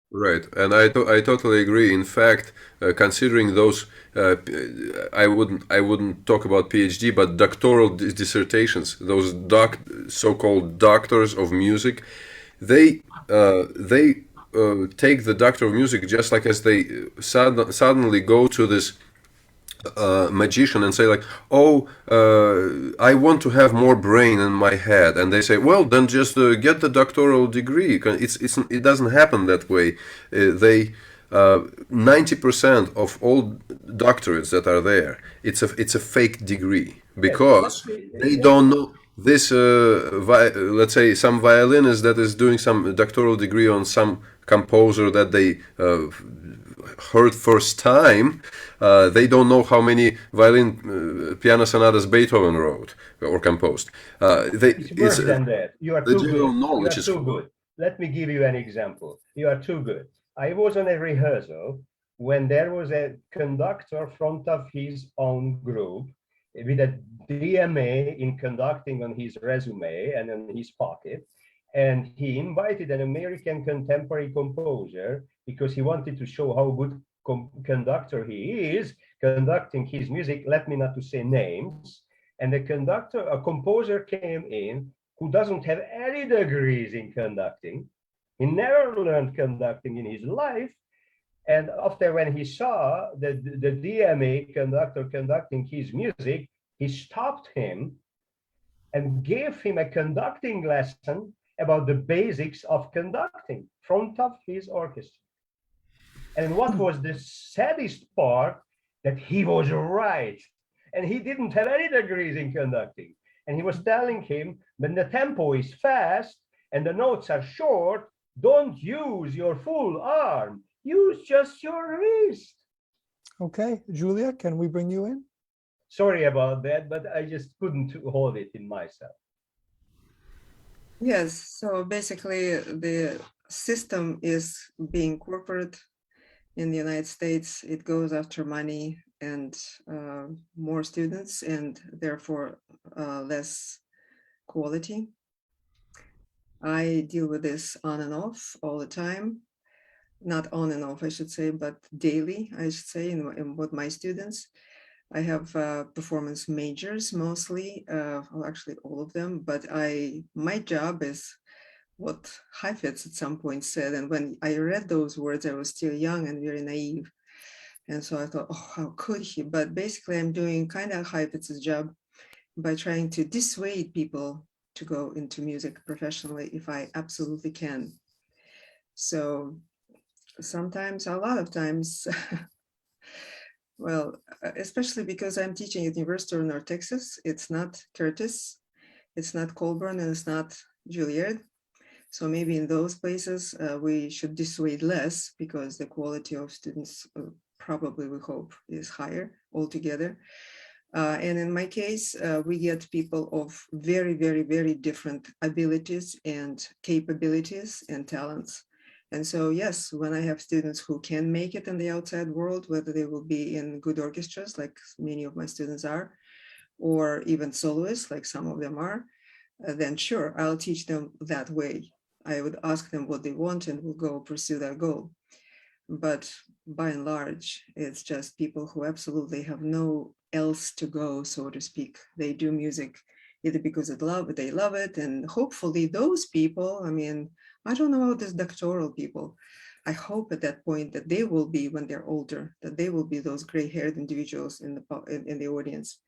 Right, and I totally agree. In fact, considering those, I wouldn't talk about PhD, but doctoral dissertations. Those so-called doctors of music, they take the doctor of music just like as they suddenly go to this magician and say like, oh, I want to have more brain in my head, and they say, well, then just get the doctoral degree. It doesn't happen that way. 90% of all doctorates that are there, it's a fake degree, because they don't know this. Let's say some violinist that is doing some doctoral degree on some composer that they heard first time, they don't know how many violin piano sonatas Beethoven wrote or composed. It's worse than that. You are too good. You are too good. Let me give you an example. You are too good. I was on a rehearsal when there was a conductor front of his own group with a DMA in conducting on his resume and in his pocket. And he invited an American contemporary composer because he wanted to show how good conductor he is, conducting his music. Let me not to say names. And a composer came in who doesn't have any degrees in conducting. He never learned conducting in his life. And after when he saw the DMA conductor conducting his music, he stopped him and gave him a conducting lesson about the basics of conducting in front of his orchestra. And what was the saddest part, that he was right. And he didn't have any degrees in conducting. And he was telling him, when the tempo is fast and the notes are short, don't use your full arm. Use just your wrist. Okay, Julia, can we bring you in? Sorry about that, but I just couldn't hold it in myself. Yes, so basically the system is being corporate in the United States. It goes after money and more students, and therefore less quality. I deal with this on and off all the time. Not on and off, I should say, but daily, I should say, in with my students. I have performance majors mostly, well, actually all of them, but my job is what Heifetz at some point said. And when I read those words, I was still young and very naive. And so I thought, oh, how could he? But basically I'm doing kind of Heifetz's job by trying to dissuade people to go into music professionally if I absolutely can. So sometimes, a lot of times, well, especially because I'm teaching at University of North Texas, it's not Curtis, it's not Colburn, and it's not Juilliard. So maybe in those places, we should dissuade less because the quality of students probably, we hope, is higher altogether. And in my case, we get people of very, very, very different abilities and capabilities and talents. And so, yes, when I have students who can make it in the outside world, whether they will be in good orchestras, like many of my students are, or even soloists, like some of them are, then sure, I'll teach them that way. I would ask them what they want and we'll go pursue that goal. But by and large, it's just people who absolutely have no else to go, so to speak. They do music either because they love it, and hopefully those people, I mean, I don't know about these doctoral people. I hope at that point that they will be, when they're older, that they will be those gray-haired individuals in the audience.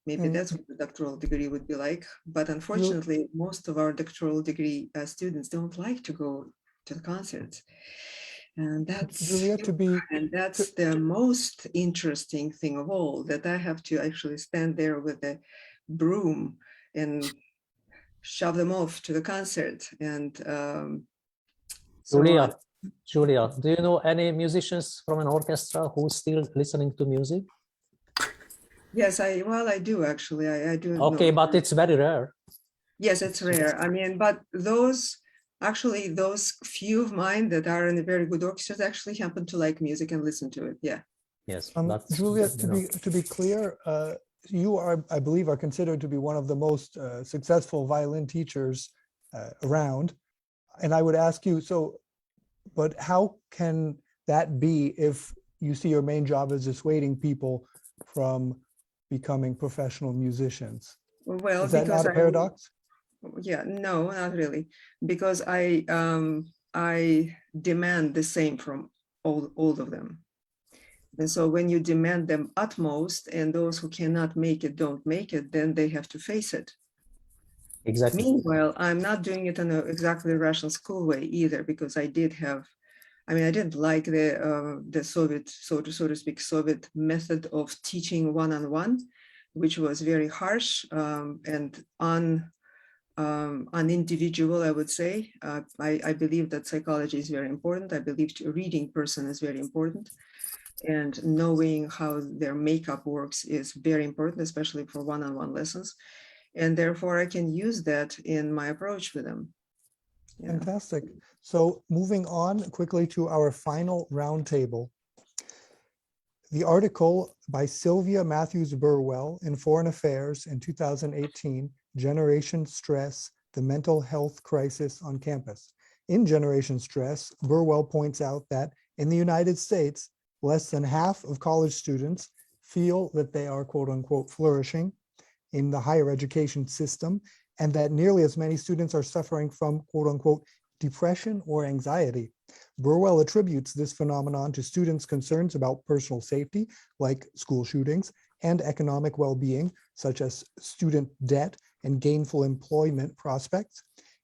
Maybe that's what the doctoral degree would be like. But unfortunately, most of our doctoral degree students don't like to go to the concerts. And that's Julia, the most interesting thing of all, that I have to actually stand there with a broom and shove them off to the concert. And Julia, do you know any musicians from an orchestra who still listening to music? Yes, I do actually. I do. Okay, know. but it's very rare. Yes, it's rare. I mean, but those few of mine that are in a very good orchestras actually happen to like music and listen to it. Yeah. Yes. Julia, to be clear, you are, I believe, are considered to be one of the most successful violin teachers around. And I would ask you, but how can that be if you see your main job is dissuading people from becoming professional musicians? Well, is that not a paradox? Yeah, no, not really, because I demand the same from all of them. And so when you demand them utmost, and those who cannot make it don't make it, then they have to face it. Exactly. Meanwhile, I'm not doing it in an exactly Russian school way either, because I didn't like the Soviet, so to speak, Soviet method of teaching one-on-one, which was very harsh and unindividual, I would say. I believe that psychology is very important. I believe a reading person is very important. And knowing how their makeup works is very important, especially for one-on-one lessons. And therefore, I can use that in my approach with them. Yeah. Fantastic. So moving on quickly to our final roundtable. The article by Sylvia Matthews Burwell in Foreign Affairs in 2018, Generation Stress, the Mental Health Crisis on Campus. In Generation Stress, Burwell points out that in the United States, less than half of college students feel that they are, quote unquote, flourishing in the higher education system, and that nearly as many students are suffering from quote unquote depression or anxiety. Burwell attributes this phenomenon to students' concerns about personal safety, like school shootings, and economic well-being, such as student debt and gainful employment prospects,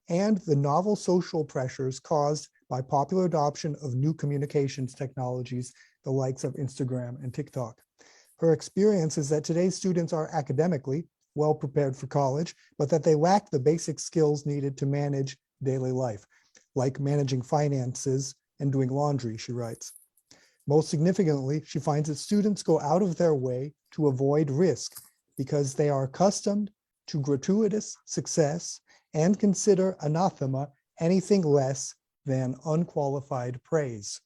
and the novel social pressures caused by popular adoption of new communications technologies, the likes of Instagram and TikTok. Her experience is that today's students are academically well prepared for college, but that they lack the basic skills needed to manage daily life, like managing finances and doing laundry, she writes. Most significantly, she finds that students go out of their way to avoid risk because they are accustomed to gratuitous success and consider anathema anything less than unqualified praise.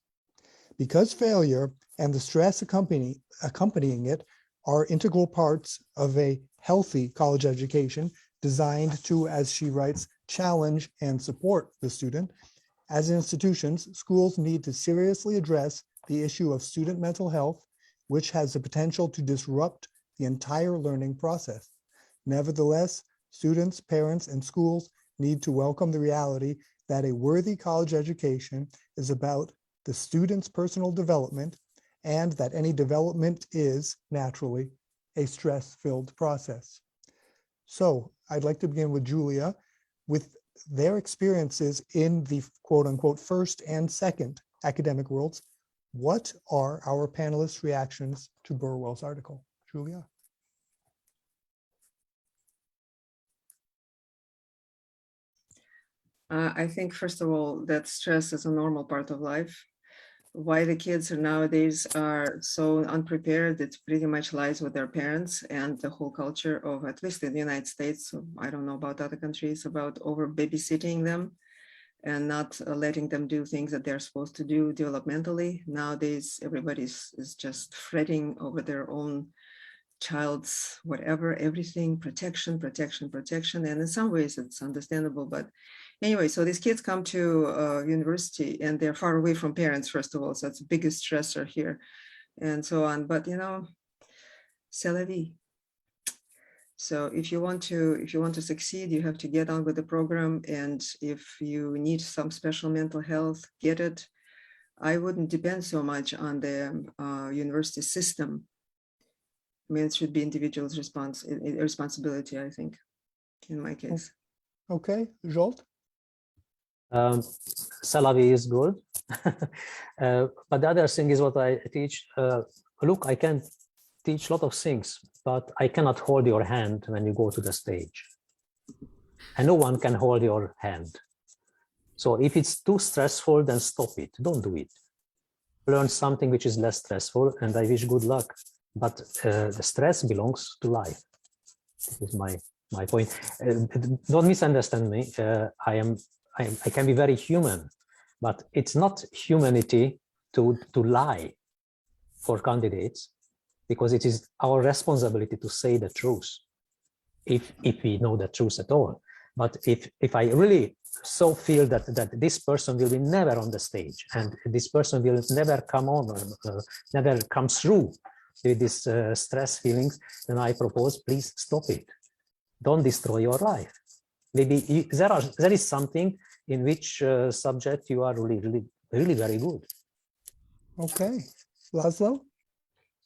Because failure and the stress accompanying it are integral parts of a healthy college education designed to, as she writes, challenge and support the student. As institutions, schools need to seriously address the issue of student mental health, which has the potential to disrupt the entire learning process. Nevertheless, students, parents, and schools need to welcome the reality that a worthy college education is about the student's personal development, and that any development is, naturally, a stress-filled process. So I'd like to begin with Julia, with their experiences in the quote-unquote first and second academic worlds. What are our panelists' reactions to Burwell's article? Julia? I think, first of all, that stress is a normal part of life. Why the kids nowadays are so unprepared, it pretty much lies with their parents and the whole culture of, at least in the United States, so I don't know about other countries, about over babysitting them and not letting them do things that they're supposed to do developmentally. Nowadays, everybody is just fretting over their own child's whatever, everything, protection, protection, protection. And in some ways it's understandable, but anyway, so these kids come to university and they're far away from parents, first of all, so that's the biggest stressor here and so on. But you know, c'est la vie. So if you want to succeed, you have to get on with the program. And if you need some special mental health, get it. I wouldn't depend so much on the university system. I mean, it should be individual's responsibility, I think, in my case. Okay, Zsolt? Salavi is good. But the other thing is what I teach. Look, I can teach a lot of things, but I cannot hold your hand when you go to the stage. And no one can hold your hand. So if it's too stressful, then stop it. Don't do it. Learn something which is less stressful, and I wish good luck. But the stress belongs to life. This is my point. Don't misunderstand me. I can be very human, but it's not humanity to lie for candidates, because it is our responsibility to say the truth, if we know the truth at all. But if I really so feel that this person will be never on the stage, and this person will never come on, never come through with these stress feelings, then I propose, please stop it. Don't destroy your life. Maybe there is something in which subject you are really very good. Okay, Laszlo?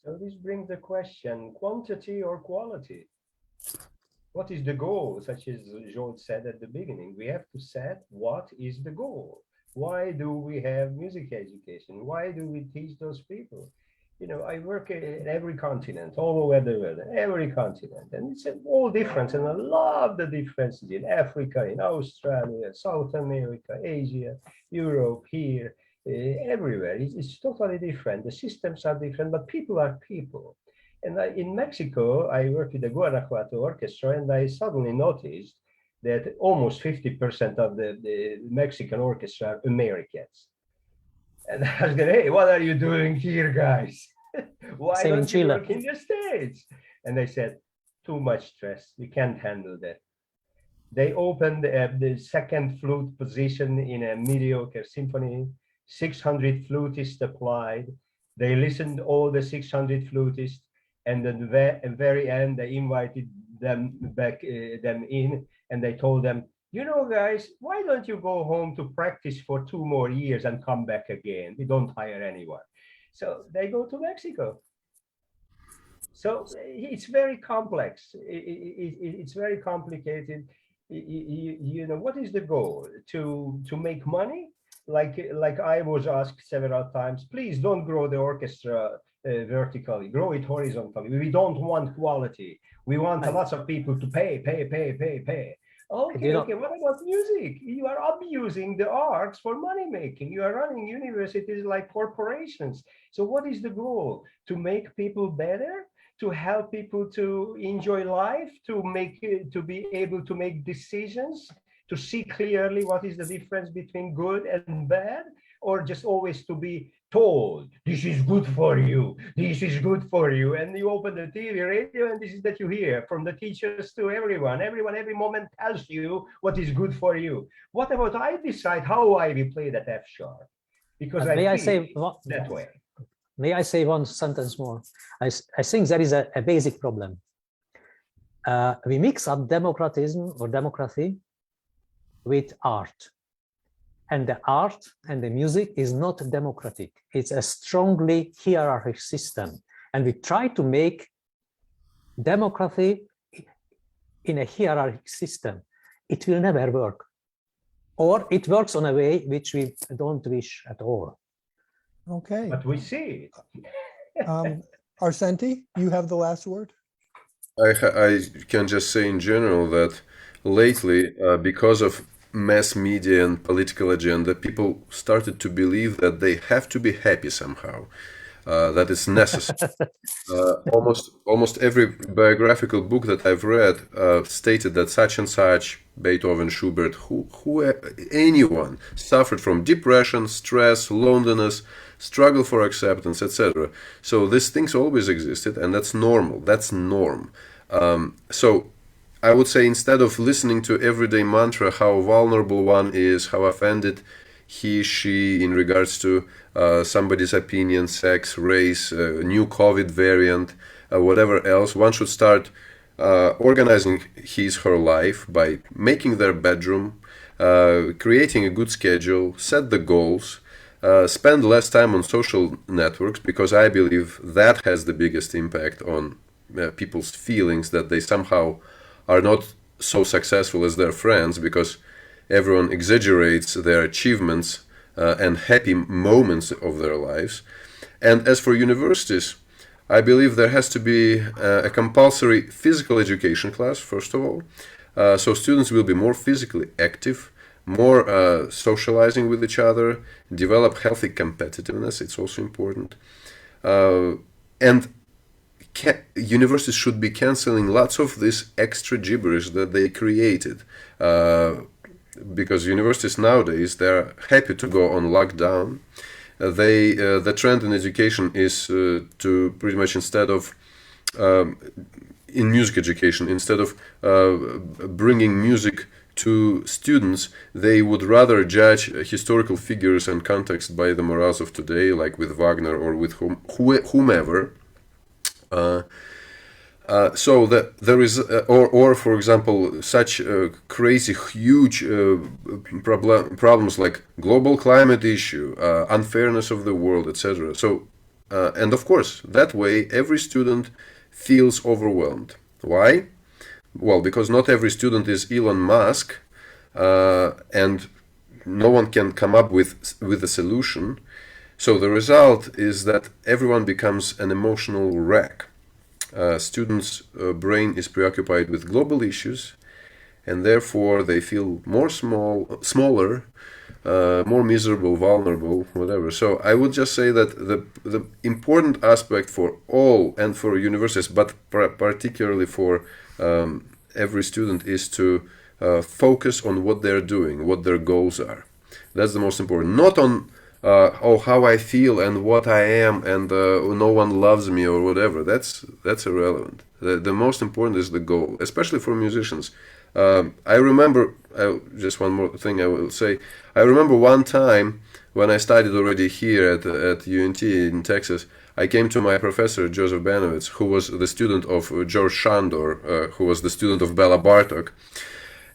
So this brings the question, quantity or quality? What is the goal? Such as Zsolt said at the beginning, we have to set what is the goal. Why do we have music education? Why do we teach those people? You know, I work in every continent, all over the world, every continent, and it's all different. And I love the differences in Africa, in Australia, South America, Asia, Europe, here, everywhere. It's totally different. The systems are different, but people are people. And in Mexico, I worked with the Guanajuato Orchestra, and I suddenly noticed that almost 50% of the Mexican orchestra are Americans. And I was going, hey, what are you doing here, guys? Why Same in don't you Chile. work in the States? And they said, too much stress. We can't handle that. They opened the second flute position in a mediocre symphony. 600 flutists applied. They listened all the 600 flutists. And at the very end, they invited them back them in. And they told them, you know, guys, why don't you go home to practice for 2 more years and come back again? We don't hire anyone. So they go to Mexico. So it's very complex. It's very complicated. You know, what is the goal? To make money? Like I was asked several times, please don't grow the orchestra vertically, grow it horizontally. We don't want quality. We want lots of people to pay. Okay, okay, what about music? You are abusing the arts for money making. You are running universities like corporations. So what is the goal? To make people better? To help people to enjoy life, to be able to make decisions, to see clearly what is the difference between good and bad, or just always to be told, this is good for you, this is good for you, and you open the TV, radio, and this is that you hear from the teachers to everyone. Every moment tells you what is good for you. What about I decide how I will play that F sharp? Because I say that way. May I say one sentence more? I think there is a basic problem. We mix up democratism or democracy with art. And the art and the music is not democratic. It's a strongly hierarchical system. And we try to make democracy in a hierarchical system. It will never work. Or it works on a way which we don't wish at all. Okay. But we see it. Arsentiy, you have the last word. I can just say in general that lately, because of mass media and political agenda, people started to believe that they have to be happy somehow, that it's necessary. Almost every biographical book that I've read stated that such and such, Beethoven, Schubert, anyone suffered from depression, stress, loneliness, struggle for acceptance, etc. So these things always existed, and that's normal. That's norm. So I would say, instead of listening to everyday mantra, how vulnerable one is, how offended he, she in regards to somebody's opinion, sex, race, new COVID variant, whatever else, one should start organizing his, her life by making their bedroom, creating a good schedule, set the goals, spend less time on social networks, because I believe that has the biggest impact on people's feelings that they somehow are not so successful as their friends, because everyone exaggerates their achievements and happy moments of their lives. And as for universities, I believe there has to be a compulsory physical education class, first of all, so students will be more physically active, more socializing with each other, develop healthy competitiveness. It's also important. And universities should be canceling lots of this extra gibberish that they created, because universities nowadays, they're happy to go on lockdown. The trend in education is to pretty much, instead of in music education, instead of bringing music to students, they would rather judge historical figures and context by the morals of today, like with Wagner or with whomever. So that there is, or for example, such crazy, huge problems like global climate issue, unfairness of the world, etc. So, and of course, that way every student feels overwhelmed. Why? Well, because not every student is Elon Musk, and no one can come up with a solution. So the result is that everyone becomes an emotional wreck. Students' brain is preoccupied with global issues, and therefore they feel more smaller, more miserable, vulnerable, whatever. So I would just say that the important aspect for all, and for universities, but particularly for every student, is to focus on what they're doing, what their goals are. That's the most important. Not on how I feel and what I am, and no one loves me or whatever. That's irrelevant. The most important is the goal, especially for musicians. I remember, just one more thing I will say. I remember one time when I studied already here at UNT in Texas, I came to my professor, Joseph Banovitz, who was the student of George Shandor, who was the student of Bela Bartok.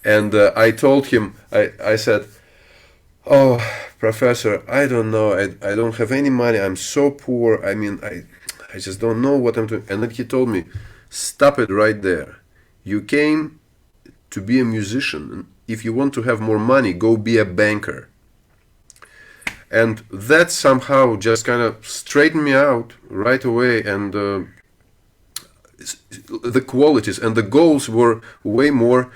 And I told him, I said, "Oh, professor, I don't know. I don't have any money. I'm so poor. I mean, I just don't know what I'm doing." And then he told me, "Stop it right there. You came to be a musician. If you want to have more money, go be a banker." And that somehow just kind of straightened me out right away. And the qualities and the goals were way more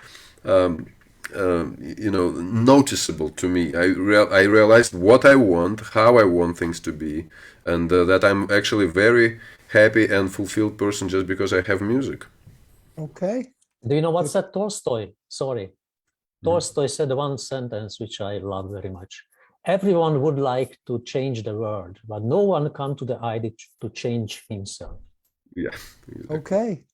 noticeable to me. I realized what I want, how I want things to be, and that I'm actually very happy and fulfilled person just because I have music. Okay. Do you know what said Tolstoy? Sorry. Tolstoy said one sentence which I love very much. Everyone would like to change the world, but no one come to the idea to change himself. Yeah. Exactly. Okay.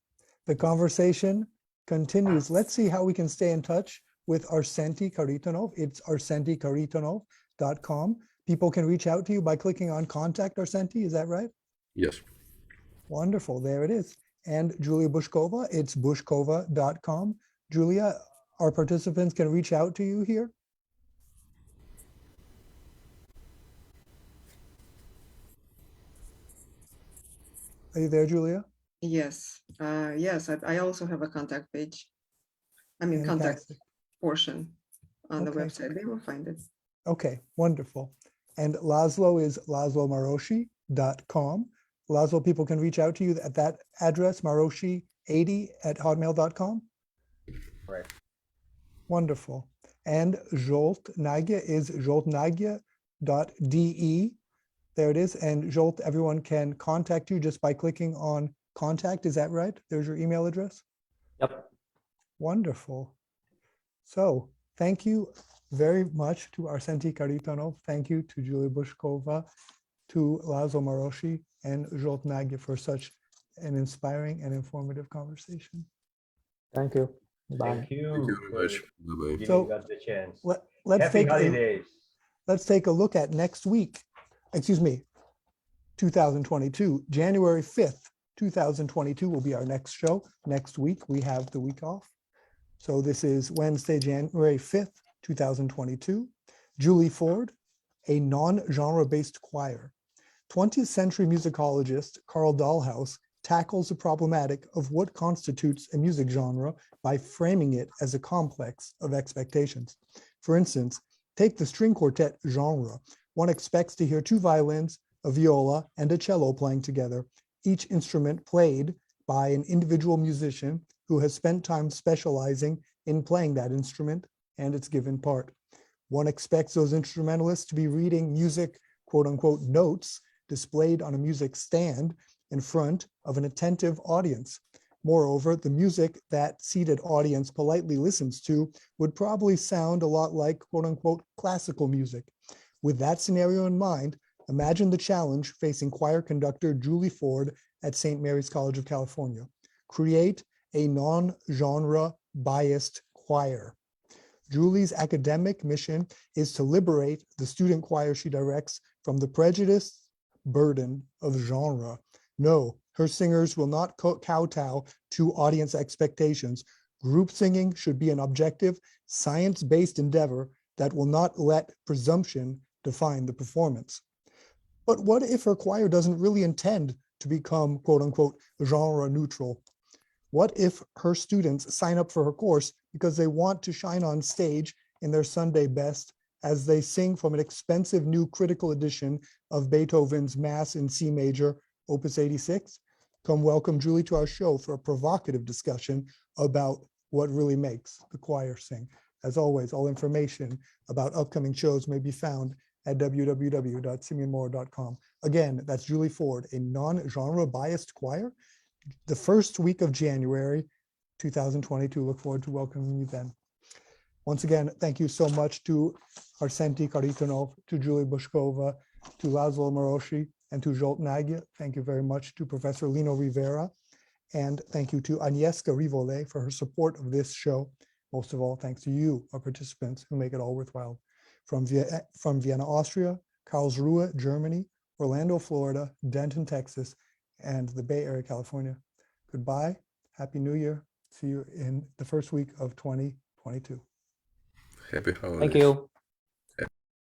The conversation continues. Let's see how we can stay in touch with Arsentiy Kharitonov. It's arsentiy.com. People can reach out to you by clicking on Contact Arsentiy. Is that right? Yes. Wonderful. There it is. And Julia Bushkova, it's bushkova.com. Julia, our participants can reach out to you here. Are you there, Julia? Yes, yes, I also have a contact page. I mean, contact Fantastic. portion on the Okay. website. They will find it. Okay, wonderful. And Laszlo is laszlomarosi.com. Laszlo, people can reach out to you at that address, marosi80@hotmail.com. Right. Wonderful. And Zsolt Nagy is zsoltnagy.de. There it is. And Zsolt, everyone can contact you just by clicking on contact. Is that right? There's your email address. Yep. Wonderful. So thank you very much to Arsentiy Kharitonov. Thank you to Julia Bushkova, to Laszlo Marosi, and Zsolt Nagy for such an inspiring and informative conversation. Thank you. Bye. Thank you. Thank you for very much. Bye-bye. giving So, us the chance. Let's Happy holidays. let's take a look at next week. Excuse me, 2022, January 5th, 2022 will be our next show. Next week, we have the week off. So this is Wednesday, January 5th, 2022. Julie Ford, a non-genre-based choir. 20th century musicologist Carl Dahlhaus tackles the problematic of what constitutes a music genre by framing it as a complex of expectations. For instance, take the string quartet genre. One expects to hear two violins, a viola, and a cello playing together, each instrument played by an individual musician who has spent time specializing in playing that instrument and its given part. One expects those instrumentalists to be reading music, quote unquote, notes displayed on a music stand in front of an attentive audience. Moreover, the music that seated audience politely listens to would probably sound a lot like, quote unquote, classical music. With that scenario in mind, imagine the challenge facing choir conductor Julie Ford at St. Mary's College of California. Create a non-genre biased choir. Julie's academic mission is to liberate the student choir she directs from the prejudice burden of genre. No, her singers will not kowtow to audience expectations. Group singing should be an objective, science-based endeavor that will not let presumption define the performance. But what if her choir doesn't really intend to become, quote unquote, genre neutral? What if her students sign up for her course because they want to shine on stage in their Sunday best as they sing from an expensive new critical edition of Beethoven's Mass in C major, Opus 86? Come welcome Julie to our show for a provocative discussion about what really makes the choir sing. As always, all information about upcoming shows may be found at www.simeonmora.com. Again, that's Julie Ford, a non-genre biased choir. The first week of January 2022. Look forward to welcoming you then. Once again, thank you so much to Arsentiy Kharitonov, to Julia Bushkova, to Laszlo Marosi, and to Zsolt Nagy. Thank you very much to Professor Lino Rivera. And thank you to Agnieszka Rivole for her support of this show. Most of all, thanks to you, our participants, who make it all worthwhile. From Vienna, Austria, Karlsruhe, Germany, Orlando, Florida, Denton, Texas, and the Bay Area, California. Goodbye. Happy New Year. See you in the first week of 2022. 2022. Happy holidays. Thank you.